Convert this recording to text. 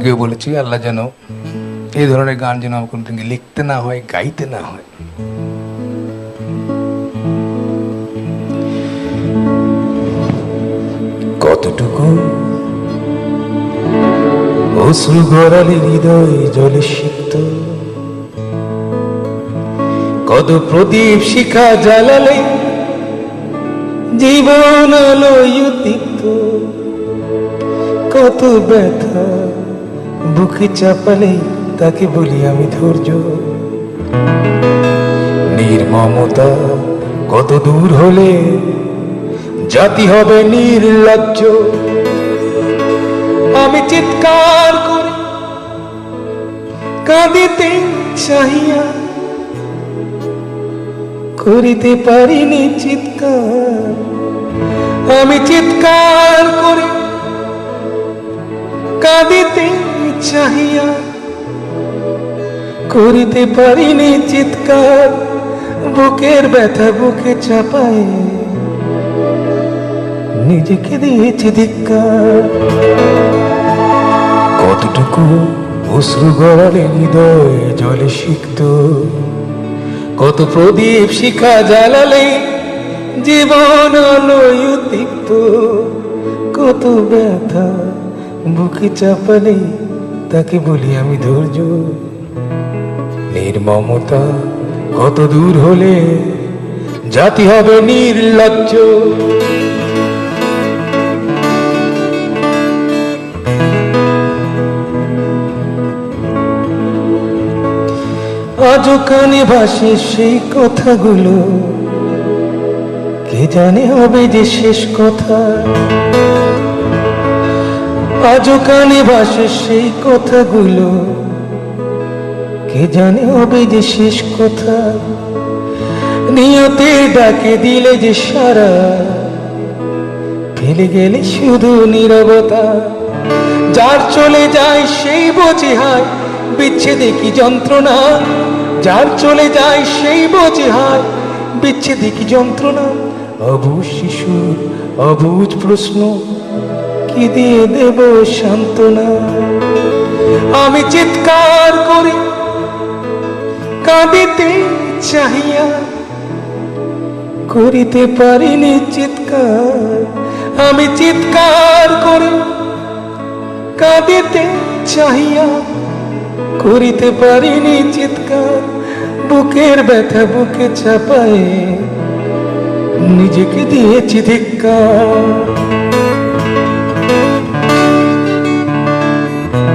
আগেও বলেছি, আল্লাহ যেন এই ধরনের গান যেন আমার কোনোদিন লিখতে না হয়, গাইতে না হয়। কতটুকু অশ্রু গড়ালে হৃদয় জলে সিক্ত, কত প্রদীপ শিখা জ্বালালে জীবন আলোয় উদ্দীপ্ত, কত ব্যথা বুকে চাপালে তাকে বলি আমি ধৈর্য। নির্মমতা কত দূর হলে জাতি হবে নির্লজ্জ। আমি চিৎকার করে কাঁদিতে চাহিয়া করিতে পারিনি চিৎকার। আমি চিৎকার করে কাঁদিতে চাহিয়া করিতে পারিনি চিৎকার। বুকের ব্যথা বুকে চাপায় নিজেকে দিয়েছি ধিক্কার। কতটুকু অশ্রু গড়ালে হৃদয় জলে সিক্ত, কত প্রদীপ শিখা জ্বালালে জীবন আলোয় উদ্দীপ্ত, কত ব্যথা বুকে চাপালে তাকে বলি আমি ধৈর্য। নির্মমতা কত দূর হলে জাতি হবে নির্লজ্জ। আজও কানে ভাসে সেই কথাগুলো, কে জানে হবে যে শেষ কথা। আজও কানে ভাসে সেই কথাগুলো, কে জানে হবে যে শেষ কথা। নিয়তে ডাকে দিলে যে সারা, ফেলে গেলে শুধু নীরবতা। যার চলে যায় সেই বোঝে হায় বিচ্ছেদে কি যন্ত্রণা। যার চলে যায় সেই বোঝে হায় বিচ্ছেদে কি যন্ত্রণা। অবুঝ শিশুর অবুঝ প্রশ্ন, কি দিয়ে দেব সান্ত্বনা। আমি চিৎকার করে কাঁদিতে চাহিয়া করিতে পারিনি চিৎকার। আমি চিৎকার করে কাঁদিতে চাহিয়া করিতে পারিনি চিৎকার। বুকের ব্যথা বুকে চাপায় নিজেকে দিয়েছি ধিক্কার।